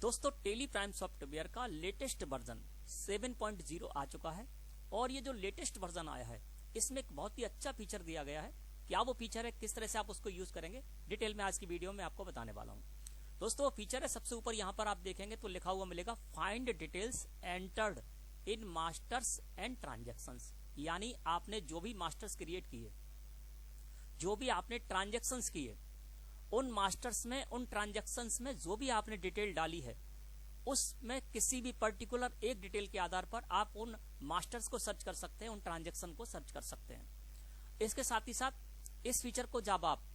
दोस्तों Tally Prime software का latest version 7.0 आ चुका है और ये जो लेटेस्ट वर्जन आया है इसमें एक बहुत ही अच्छा फीचर दिया गया है। क्या वो फीचर है, किस तरह से आप उसको यूज करेंगे, डिटेल में आज की वीडियो में आपको बताने वाला हूँ। दोस्तों वो फीचर है, सबसे ऊपर यहाँ पर आप देखेंगे तो लिखा हुआ मिलेगा find details entered in masters and transactions. यानी आपने जो भी मास्टर्स क्रिएट किए, जो भी आपने ट्रांजेक्शंस किए, उन मास्टर्स में, उन ट्रांजेक्शंस में जो भी आपने डिटेल डाली है उसमें किसी भी पर्टिकुलर एक डिटेल के आधार पर आप उन मास्टर्स को सर्च कर सकते हैं, उन ट्रांजेक्शन को सर्च कर सकते हैं। इसके साथ ही साथ इस फीचर को जब आप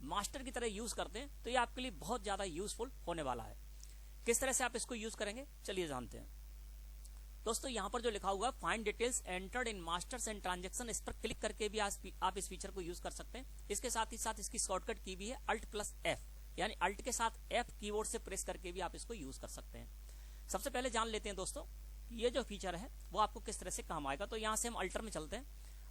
मास्टर की तरह यूज करते हैं तो ये आपके लिए बहुत ज्यादा यूजफुल होने वाला है। किस तरह से आप इसको यूज करेंगे चलिए जानते हैं। दोस्तों यहाँ पर जो लिखा हुआ है find details entered in masters and transaction, इस पर क्लिक करके भी आप इस फीचर को यूज कर सकते हैं। इसके साथ ही साथ इसकी शॉर्टकट की भी है Alt+F, यानी अल्ट के साथ F कीबोर्ड से प्रेस करके भी आप इसको यूज कर सकते हैं। सबसे पहले जान लेते हैं दोस्तों ये जो फीचर है वो आपको किस तरह से काम आएगा। तो यहाँ से हम अल्टर में चलते हैं।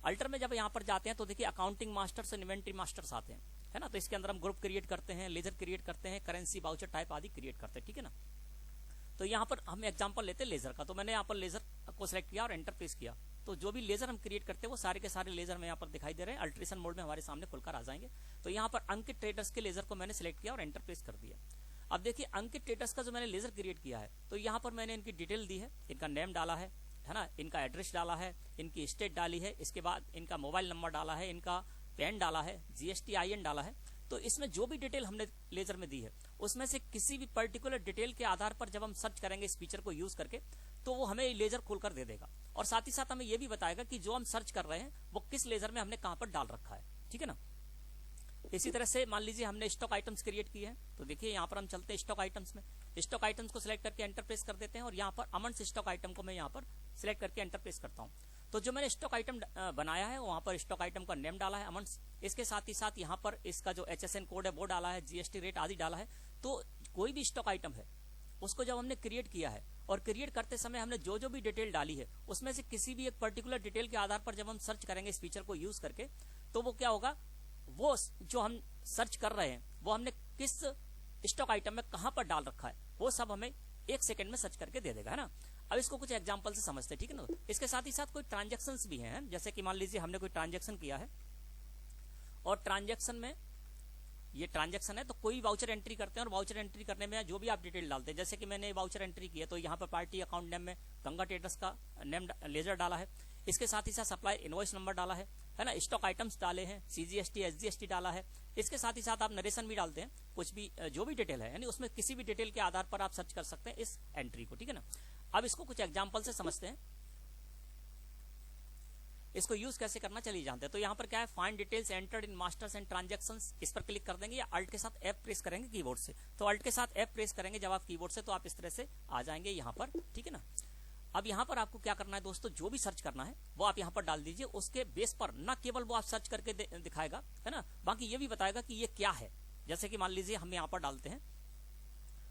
अल्टर में जब यहाँ पर जाते हैं तो देखिए अकाउंटिंग मास्टर्स और इन्वेंट्री मास्टर्स आते हैं, है ना। तो इसके अंदर हम ग्रुप क्रिएट करते हैं, लेजर क्रिएट करते हैं, करेंसी वाउचर टाइप आदि क्रिएट करते हैं, ठीक है ना। तो यहाँ पर हम एग्जांपल लेते हैं लेजर का। तो मैंने यहाँ पर लेजर को सिलेक्ट किया और एंटर प्रेस किया तो जो भी लेजर हम क्रिएट करते हैं वो सारे के सारे लेजर में यहाँ पर दिखाई दे रहे हैं, अल्ट्रेशन मोड में हमारे सामने खुलकर आ जाएंगे। तो यहाँ पर अंकित ट्रेडर्स के लेजर को मैंने सिलेक्ट किया और एंटर प्रेस कर दिया। अब देखिए अंकित ट्रेडर्स का जो मैंने लेजर क्रिएट किया है तो यहाँ पर मैंने इनकी डिटेल दी है, इनका नेम डाला है ना, इनका एड्रेस डाला है, इनकी स्टेट डाली है, इसके बाद इनका मोबाइल नंबर डाला है, इनका पैन डाला है, GSTIN डाला है। तो इसमें जो भी डिटेल हमने लेजर में दी है उसमें से किसी भी पर्टिकुलर डिटेल के आधार पर जब हम सर्च करेंगे इस फीचर को यूज करके तो वो हमें लेजर खोलकर दे देगा और साथ ही साथ हमें ये भी बताएगा कि जो हम सर्च कर रहे हैं वो किस लेजर में हमने कहां पर डाल रखा है, ठीक है ना। इसी तरह से मान लीजिए हमने स्टॉक आइटम्स क्रिएट किए हैं तो देखिए यहाँ पर हम चलते हैं स्टॉक आइटम्स में। स्टॉक आइटम्स को सिलेक्ट करके एंटर प्रेस कर देते हैं और यहाँ पर अमन स्टॉक आइटम को मैं यहाँ पर सिलेक्ट करके एंटर प्रेस करता हूँ। तो जो मैंने स्टॉक आइटम बनाया है वहां पर स्टॉक आइटम का नेम डाला है अमन। इसके साथ ही साथ यहाँ पर इसका जो HSN कोड है वो डाला है, GST रेट आदि डाला है। तो कोई भी स्टॉक आइटम है उसको जब हमने क्रिएट किया है और क्रिएट करते समय हमने जो जो भी डिटेल डाली है उसमें से किसी भी एक पर्टिकुलर डिटेल के आधार पर जब हम सर्च करेंगे इस फीचर को यूज करके तो वो क्या होगा, वो जो हम सर्च कर रहे हैं वो हमने किस स्टॉक आइटम में कहां पर डाल रखा है वो सब हमें 1 सेकंड में सर्च करके दे देगा, है ना। अब इसको कुछ एग्जांपल से समझते हैं, ठीक है ना। इसके साथ ही साथ कोई ट्रांजैक्शंस भी हैं, जैसे कि मान लीजिए हमने कोई ट्रांजैक्शन किया है और ट्रांजैक्शन में ये ट्रांजैक्शन है तो कोई वाउचर एंट्री करते हैं और वाउचर एंट्री करने में जो भी आप डिटेल डालते हैं, जैसे कि मैंने वाउचर एंट्री किया तो यहाँ पर पार्टी अकाउंट नेम में गंगा ट्रेडर्स का नेम लेजर डाला है। इसके साथ ही साथ सप्लाई इनवॉइस नंबर डाला है ना, स्टॉक आइटम्स डाले हैं, CGST SGST डाला है। इसके साथ ही साथ आप नरेशन भी डालते हैं, कुछ भी जो भी डिटेल है, यानी उसमें किसी भी डिटेल के आधार पर आप सर्च कर सकते हैं इस एंट्री को, ठीक है ना। अब इसको कुछ एग्जांपल से समझते हैं, इसको यूज कैसे करना चलिए जानते हैं। तो यहाँ पर क्या है, find details entered in masters and transactions, इस पर क्लिक कर देंगे या अल्ट के साथ F प्रेस करेंगे कीबोर्ड से। तो अल्ट के साथ F प्रेस करेंगे जब आप कीबोर्ड से तो आप इस तरह से आ जाएंगे यहाँ पर, ठीक है ना। अब यहाँ पर आपको क्या करना है दोस्तों, जो भी सर्च करना है वो आप यहाँ पर डाल दीजिए। उसके बेस पर न केवल वो आप सर्च करके दिखाएगा, है ना, बाकी ये भी बताएगा कि ये क्या है। जैसे कि मान लीजिए हम यहाँ पर डालते हैं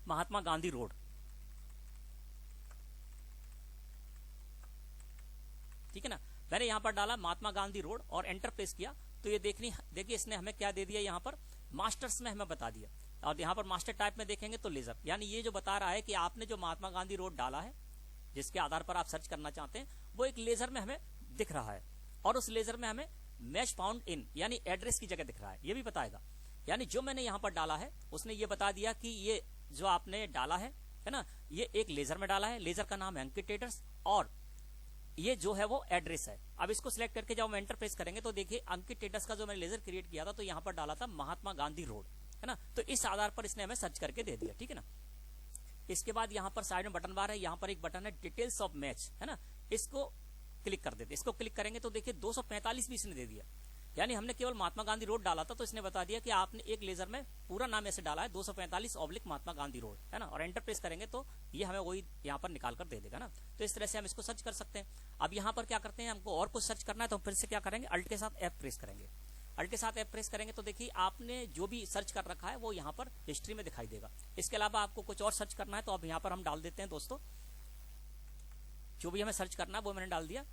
महात्मा गांधी रोड, ठीक है ना। मैंने यहाँ पर डाला महात्मा गांधी रोड और एंटर प्रेस किया तो ये देखिए इसने हमें क्या दे दिया, यहाँ पर मास्टर्स में हमें बता दिया। और यहाँ पर मास्टर टाइप में देखेंगे तो लेजर, यानी ये जो बता रहा है कि आपने जो महात्मा गांधी रोड डाला है जिसके आधार पर आप सर्च करना चाहते हैं वो एक लेजर में हमें दिख रहा है और उस लेजर में हमें मैच फाउंड इन यानी एड्रेस की जगह दिख रहा है, ये भी बताएगा। यानी जो मैंने यहाँ पर डाला है उसने ये बता दिया कि ये जो आपने डाला है ना, ये एक लेजर में डाला है, लेजर का नाम है अंकित ट्रेडर्स और ये जो है वो एड्रेस है। अब इसको सिलेक्ट करके जब हम एंटर प्रेस करेंगे तो देखिए अंकित ट्रेडर्स का जो मैंने लेजर क्रिएट किया था तो यहाँ पर डाला था महात्मा गांधी रोड, है ना। तो इस आधार पर इसने हमें सर्च करके दे दिया, ठीक है ना। इसके बाद यहाँ पर साइड में बटन बार है, यहाँ पर एक बटन है डिटेल्स ऑफ मैच, है ना, इसको क्लिक कर देते। इसको क्लिक करेंगे तो देखिए 245 भी इसने दे दिया, यानी हमने केवल महात्मा गांधी रोड डाला था तो इसने बता दिया कि आपने एक लेजर में पूरा नाम ऐसे डाला है 245 महात्मा गांधी रोड, है ना। और एंटर प्रेस करेंगे तो ये हमें वही यहाँ पर निकाल कर दे देगा ना। तो इस तरह से हम इसको सर्च कर सकते हैं। अब यहाँ पर क्या करते हैं, हमको और कुछ सर्च करना है तो फिर से क्या करेंगे, अल्ट के साथ F प्रेस करेंगे। अल्ट के साथ F प्रेस करेंगे तो देखिए आपने जो भी सर्च कर रखा है वो यहाँ पर हिस्ट्री में दिखाई देगा। इसके अलावा आपको कुछ और सर्च करना है तो अब यहाँ पर हम डाल देते हैं दोस्तों, जो भी हमें सर्च करना है वो मैंने डाल दिया,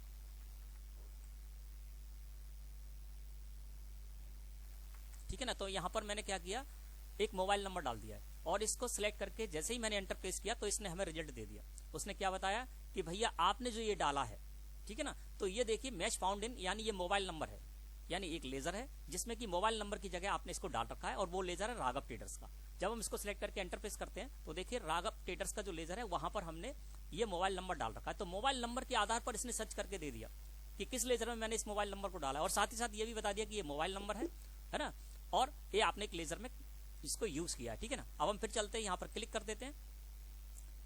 ठीक है ना। तो यहाँ पर मैंने क्या किया, एक मोबाइल नंबर डाल दिया है और इसको सिलेक्ट करके जैसे ही मैंने एंटर प्रेस किया तो इसने हमें रिजल्ट दे दिया। उसने क्या बताया कि भैया आपने जो ये डाला है, ठीक है ना, तो ये देखिए मैच फाउंड इन, यानी ये मोबाइल नंबर है, यानी एक लेजर है जिसमें कि मोबाइल नंबर की जगह आपने इसको डाल रखा है, और वो लेजर है राघव ट्रेडर्स का। जब हम इसको सिलेक्ट करके एंटर प्रेस करते हैं तो देखिए राघव ट्रेडर्स का जो लेजर है वहां पर हमने ये मोबाइल नंबर डाल रखा है। तो मोबाइल नंबर के आधार पर इसने सर्च करके दे दिया कि किस लेजर में मैंने इस मोबाइल नंबर को डाला, और साथ ही साथ ये भी बता दिया कि ये मोबाइल नंबर है ना, और ये आपने एक लेजर में इसको यूज किया है, ठीक है ना। अब हम फिर चलते हैं, यहाँ पर क्लिक कर देते हैं।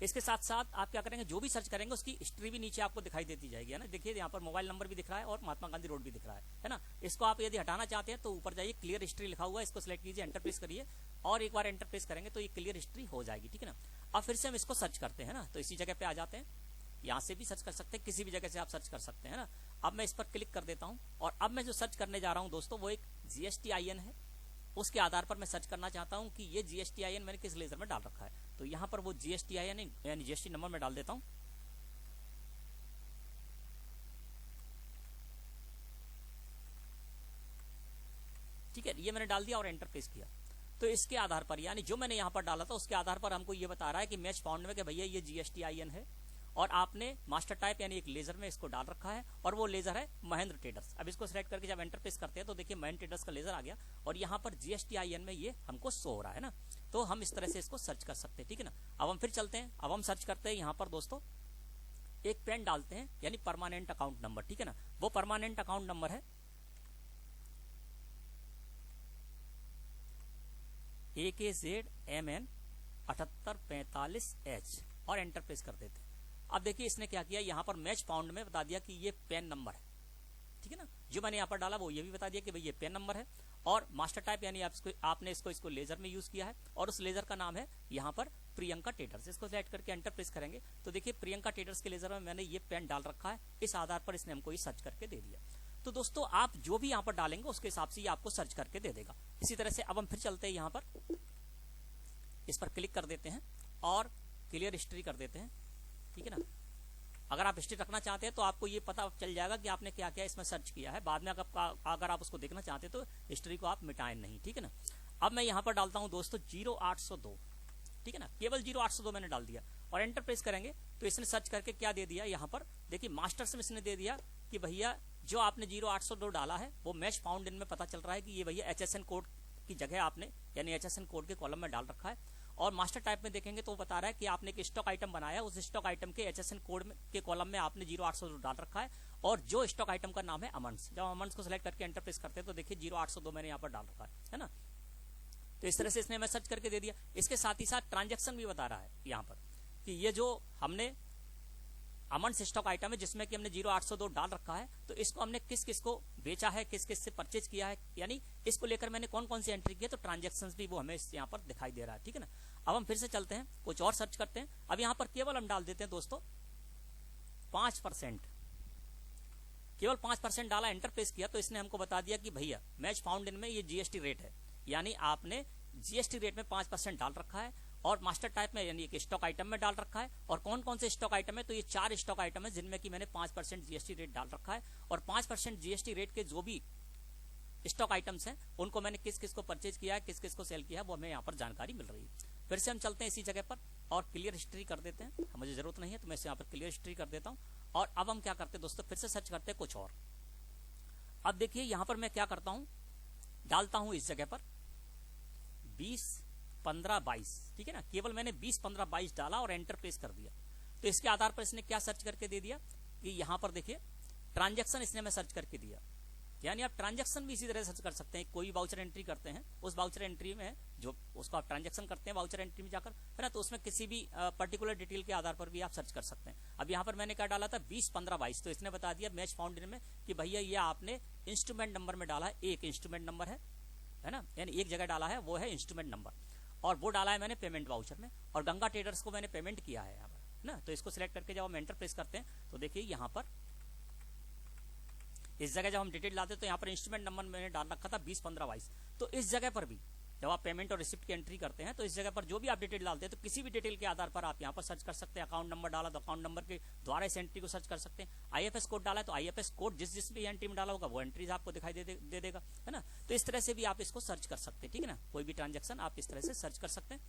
इसके साथ साथ आप क्या करेंगे, जो भी सर्च करेंगे उसकी हिस्ट्री भी नीचे आपको दिखाई देती जाएगी, है ना। देखिए यहाँ पर मोबाइल नंबर भी दिख रहा है और महात्मा गांधी रोड भी दिख रहा है ना। इसको आप यदि हटाना चाहते हैं तो ऊपर जाइए, क्लियर हिस्ट्री लिखा हुआ है, इसको सिलेक्ट कीजिए, एंटर प्रेस करिए, और एक बार एंटर प्रेस करेंगे तो ये क्लियर हिस्ट्री हो जाएगी, ठीक है ना। अब फिर से हम इसको सर्च करते हैं ना, तो इसी जगह पे आ जाते हैं, यहाँ से भी सर्च कर सकते हैं, किसी भी जगह से आप सर्च कर सकते हैं ना। अब मैं इस पर क्लिक कर देता हूँ, और अब मैं जो सर्च करने जा रहा हूँ दोस्तों वो एक GSTIN है। उसके आधार पर मैं सर्च करना चाहता हूं कि ये GSTIN मैंने किस लेजर में डाल रखा है। तो यहां पर वो GSTIN यानी GST नंबर में डाल देता हूं। ठीक है, ये मैंने डाल दिया और एंटर प्रेस किया। तो इसके आधार पर, यानी जो मैंने यहां पर डाला था उसके आधार पर हमको ये बता रहा है कि मैच फाउंड में कि भैया ये GSTIN है, और आपने मास्टर टाइप यानी एक लेजर में इसको डाल रखा है, और वो लेजर है महेंद्र ट्रेडर्स। अब इसको सिलेक्ट करके जब एंटर प्रेस करते हैं तो देखिए महेंद्र ट्रेडर्स का लेजर आ गया, और यहाँ पर GSTIN में ये हमको शो हो रहा है ना। तो हम इस तरह से इसको सर्च कर सकते हैं, ठीक है ना। अब हम फिर चलते हैं, अब हम सर्च करते हैं यहाँ पर दोस्तों एक पेन डालते हैं, यानी परमानेंट अकाउंट नंबर, ठीक है ना। वो परमानेंट अकाउंट नंबर है AKZMN 7845H, और एंटर प्रेस कर देते हैं। अब देखिए इसने क्या किया, यहाँ पर मैच फाउंड में बता दिया कि ये पेन नंबर है, ठीक है ना। जो मैंने यहाँ पर डाला वो ये भी बता दिया कि भाई ये पेन नंबर है, और मास्टर टाइप यानी आपने इसको लेजर में यूज किया है, और उस लेजर का नाम है यहाँ पर प्रियंका ट्रेडर्स। इसको सिलेक्ट करके एंटर प्रेस करेंगे तो देखिए प्रियंका ट्रेडर्स के लेजर में मैंने ये पेन डाल रखा है। इस आधार पर इसने हमको ये सर्च करके दे दिया। तो दोस्तों आप जो भी यहाँ पर डालेंगे उसके हिसाब से ये आपको सर्च करके दे देगा। इसी तरह से अब हम फिर चलते हैं, यहाँ पर इस पर क्लिक कर देते हैं और क्लियर हिस्ट्री कर देते हैं, ठीक है ना। अगर आप हिस्ट्री रखना चाहते हैं तो आपको ये पता चल जाएगा कि आपने क्या क्या इसमें सर्च किया है। बाद में अगर आप उसको देखना चाहते हैं तो हिस्ट्री को आप मिटाएं नहीं, ठीक है ना। अब मैं यहाँ पर डालता हूँ दोस्तों 0802, ठीक है ना, केवल 0802 मैंने डाल दिया, और एंटर प्रेस करेंगे तो इसने सर्च करके क्या दे दिया, यहाँ पर देखिए मास्टर्स में इसने दे दिया कि भैया जो आपने 0802 डाला है वो मैच फाउंड इन में पता चल रहा है कि ये भैया HSN कोड की जगह आपने यानी HSN कोड के कॉलम में डाल रखा है। और मास्टर टाइप में देखेंगे तो वो बता रहा है कि आपने एक स्टॉक आइटम बनाया, उस स्टॉक आइटम के HSN कोड के कॉलम में आपने 0802 डाल रखा है, और जो स्टॉक आइटम का नाम है अमन्स। जब अमन्स को सिलेक्ट करके एंटर प्रेस करते हैं तो देखिए 0802 मैंने यहाँ पर डाल रखा है ना। तो इस तरह से इसने हमें सर्च करके दे दिया। इसके साथ ही साथ ट्रांजेक्शन भी बता रहा है यहाँ पर कि ये जो हमने अमन्स स्टॉक आइटम है जिसमें कि हमने 0802 डाल रखा है, तो इसको हमने किस किस को बेचा है, किस किस से परचेज किया है, यानी इसको लेकर मैंने कौन कौन सी एंट्री की है, तो ट्रांजेक्शंस भी वो हमें यहाँ पर दिखाई दे रहा है, ठीक है ना। अब हम फिर से चलते हैं, कुछ और सर्च करते हैं। अब यहाँ पर केवल हम डाल देते हैं दोस्तों 5%, केवल 5% डाला, एंटर प्रेस किया तो इसने हमको बता दिया कि भैया मैच फाउंड इन में ये GST रेट है, यानी आपने GST रेट में 5% डाल रखा है, और मास्टर टाइप में यानी एक स्टॉक आइटम में डाल रखा है। और कौन कौन से स्टॉक आइटम है, तो ये 4 स्टॉक आइटम है जिनमें कि मैंने 5% GST रेट डाल रखा है, और 5% GST रेट के जो भी स्टॉक आइटम्स हैं उनको मैंने किस किस को परचेज किया है, किस किस को सेल किया है, वो हमें यहाँ पर जानकारी मिल रही है। फिर से हम चलते हैं इसी जगह पर और क्लियर हिस्ट्री कर देते हैं। मुझे जरूरत नहीं है तो मैं यहाँ पर क्लियर हिस्ट्री कर देता हूँ। और अब हम क्या करते हैं दोस्तों, फिर से सर्च करते हैं कुछ और। अब देखिए यहाँ पर मैं क्या करता हूँ, डालता हूँ इस जगह पर 20, 15, 22, ठीक है ना। केवल मैंने 20, 15, 22 डाला और एंटर प्रेस कर दिया। तो इसके आधार पर इसने क्या सर्च करके दे दिया कि यहाँ पर देखिए ट्रांजैक्शन इसने मैं सर्च करके दिया, यानी आप ट्रांजैक्शन भी इसी तरह सर्च कर सकते हैं। कोई वाउचर एंट्री करते हैं, उस वाउचर एंट्री में जो उसको आप ट्रांजैक्शन करते हैं वाउचर एंट्री में जाकर, है ना, तो उसमें किसी भी पर्टिकुलर डिटेल के आधार पर भी आप सर्च कर सकते हैं। अब यहाँ पर मैंने क्या डाला था 20, 15, 22, तो इसने बता दिया मैच फाउंड इन में कि भैया ये आपने इंस्ट्रूमेंट नंबर में डाला है, एक इंस्ट्रूमेंट नंबर है ना, यानी एक जगह डाला है वो है इंस्ट्रूमेंट नंबर, और वो डाला है मैंने पेमेंट वाउचर में, और गंगा ट्रेडर्स को मैंने पेमेंट किया है यहाँ पर ना। तो इसको सिलेक्ट करके जब हम एंटर प्रेस करते हैं तो देखिए यहाँ पर इस जगह जब हम डिटेल डालते हैं तो यहाँ पर इंस्ट्रूमेंट नंबर मैंने डाल रखा था 20, 15, 22। तो इस जगह पर भी जब आप पेमेंट और रिसिप्ट की एंट्री करते हैं तो इस जगह पर जो भी आप डिटेल डालते हैं तो किसी भी डिटेल के आधार पर आप यहाँ पर सर्च कर सकते हैं। अकाउंट नंबर डाला तो अकाउंट नंबर के द्वारा इस एंट्री को सर्च कर सकते हैं। IFS कोड डाला तो IFS कोड जिस भी एंट्री में डाला होगा वो एंट्रीज आपको दिखाई दे देगा, है ना। तो इस तरह से भी आप इसको सर्च कर सकते हैं, ठीक है ना। कोई भी ट्रांजेक्शन आप इस तरह से सर्च कर सकते हैं।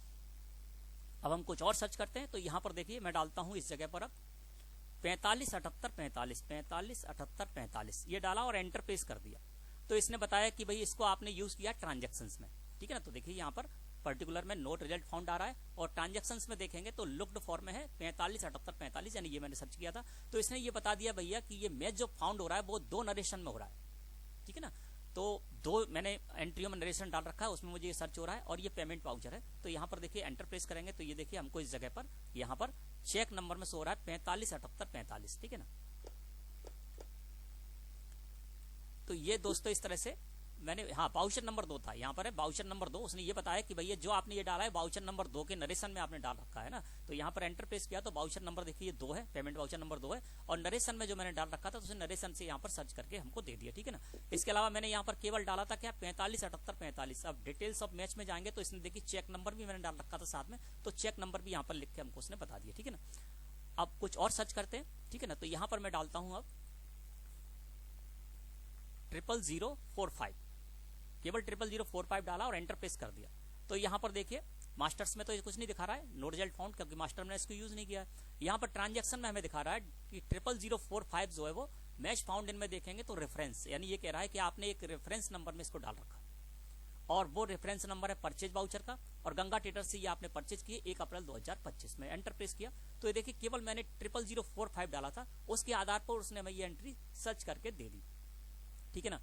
अब हम कुछ और सर्च करते हैं। तो यहाँ पर देखिए मैं डालता हूँ इस जगह पर अब 45 78 45 45 78 45 ये डाला और एंटर प्रेस कर दिया। तो इसने बताया कि भाई इसको आपने यूज किया ट्रांजैक्शंस में, ठीक है ना। तो देखिए यहाँ पर पर्टिकुलर में नोट रिजल्ट फाउंड आ रहा है और ट्रांजैक्शंस में देखेंगे तो लुक्ड फॉर में है 45 78 45, यानी ये मैंने सर्च किया था। तो इसने ये बता दिया भैया कि ये मैच जो फाउंड हो रहा है वो 2 नरेशन में हो रहा है, ठीक है ना। तो 2 मैंने एंट्रियों में नरेशन डाल रखा है, उसमें मुझे ये सर्च हो रहा है और ये पेमेंट वाउचर है। तो यहाँ पर देखिए एंटर प्रेस करेंगे तो ये देखिए हमको इस जगह पर यहाँ पर चेक नंबर में शो हो रहा है 45 78 45, ठीक है ना। तो ये दोस्तों इस तरह से मैंने, हाँ वाउचर नंबर 2 था, यहाँ पर है वाउचर नंबर 2। उसने ये बताया कि भैया जो आपने ये डाला है वाउचर नंबर 2 के नरेशन में आपने डाल रखा है ना। तो यहाँ पर एंटर प्रेस किया तो वाउचर नंबर देखिए 2 है, पेमेंट वाउचर नंबर 2 है और नरेशन में जो मैंने डाल रखा था तो उसने नरेशन से यहाँ पर सर्च करके हमको दे दिया, ठीक है ना। इसके अलावा मैंने यहाँ पर केवल डाला था क्या 45 78 45। अब डिटेल्स ऑफ मैच में जाएंगे तो इसने देखिए चेक नंबर भी मैंने डाल रखा था साथ में, तो चेक नंबर भी यहाँ पर लिख के हमको उसने बता दिया, ठीक है ना। अब कुछ और सर्च करते हैं, ठीक है ना। तो यहाँ पर मैं डालता हूँ अब 00045, केवल 00045 डाला और एंटर प्रेस कर दिया। तो यहाँ पर देखिए मास्टर्स में तो ये कुछ नहीं दिखा रहा है, नो रिजल्ट फाउंड, क्योंकि मास्टर में इसको यूज नहीं किया है। यहाँ पर ट्रांजैक्शन में हमें दिखा रहा है कि 00045 जो है वो मैच फाउंड इन में देखेंगे तो रेफरेंस, यानी ये कह रहा है कि आपने एक रेफरेंस नंबर में इसको डाल रखा है और वो रेफरेंस नंबर है परचेज वाउचर का और गंगा ट्रेडर्स से ये आपने परचेज किए 1 अप्रैल 2025 में। एंटर प्रेस किया तो ये देखिए केवल मैंने 00045 डाला था, उसके आधार पर उसने हमें ये एंट्री सर्च करके दे दी, ठीक है ना।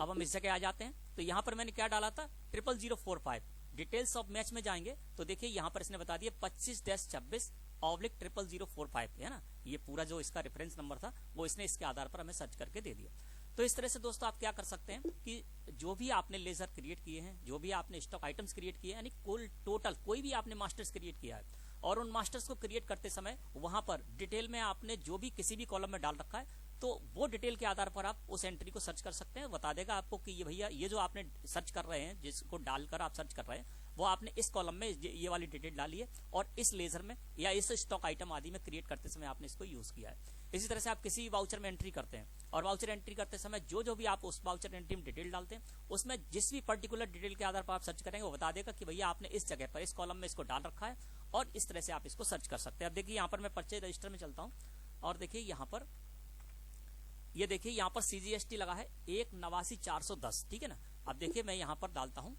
अब हम इस जगह आ जाते हैं। तो यहाँ पर मैंने क्या डाला था 00045, डिटेल्स ऑफ मैच में जाएंगे तो देखिए यहाँ पर इसने बता दिया 25-26/0045 है ना। ये पूरा जो इसका रेफरेंस नंबर था वो इसने इसके आधार पर हमें सर्च करके दे दिया। तो इस तरह से दोस्तों आप क्या कर सकते हैं कि जो भी आपने लेजर क्रिएट किए हैं, जो भी आपने स्टॉक आइटम्स क्रिएट किए हैं, यानी कुल टोटल कोई भी आपने मास्टर्स क्रिएट किया है और उन मास्टर्स को क्रिएट करते समय वहां पर डिटेल में आपने जो भी किसी भी कॉलम में डाल रखा है तो वो डिटेल के आधार पर आप उस एंट्री को सर्च कर सकते हैं। बता देगा आपको कि ये भैया ये जो आपने सर्च कर रहे हैं, जिसको डालकर आप सर्च कर रहे हैं, वो आपने इस कॉलम में ये वाली डिटेल डाली है और इस लेजर में या इस स्टॉक आइटम आदि में क्रिएट करते समय आपने इसको यूज किया है। इसी तरह से आप किसी वाउचर में एंट्री करते हैं और वाउचर एंट्री करते समय जो भी आप उस वाउचर एंट्री में डिटेल डालते हैं उसमें जिस भी पर्टिकुलर डिटेल के आधार पर आप सर्च करेंगे वो बता देगा कि भैया आपने इस जगह पर इस कॉलम में इसको डाल रखा है और इस तरह से आप इसको सर्च कर सकते हैं। अब देखिए यहाँ पर मैं परचेज रजिस्टर में चलता हूँ और देखिए यहाँ पर ये देखिए यहाँ पर CGST लगा है 189,410, ठीक है ना। अब देखिए मैं यहाँ पर डालता हूँ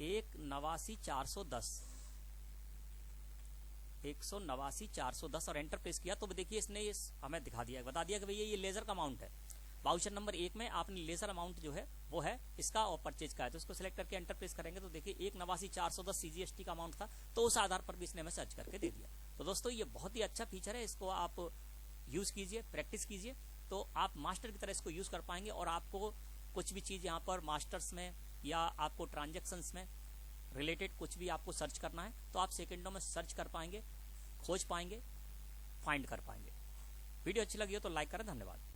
189,410 और एंटर प्रेस किया तो देखिए इसने ये हमें दिखा दिया, बता दिया कि भैया ये लेजर का अमाउंट है। वाउचर नंबर 1 में आपने लेजर अमाउंट जो है वो है इसका और परचेज का है, तो इसको सिलेक्ट करके एंटर प्रेस करेंगे तो देखिए 189,410 CGST का अमाउंट था, तो उस आधार पर भी इसने हमें सर्च करके दे दिया। तो दोस्तों ये बहुत ही अच्छा फीचर है, इसको आप यूज कीजिए, प्रैक्टिस कीजिए, तो आप मास्टर की तरह इसको यूज कर पाएंगे और आपको कुछ भी चीज यहाँ पर मास्टर्स में या आपको ट्रांजैक्शंस में रिलेटेड कुछ भी आपको सर्च करना है तो आप सेकंडों में सर्च कर पाएंगे, खोज पाएंगे, फाइंड कर पाएंगे। वीडियो अच्छी लगी हो तो लाइक करें। धन्यवाद।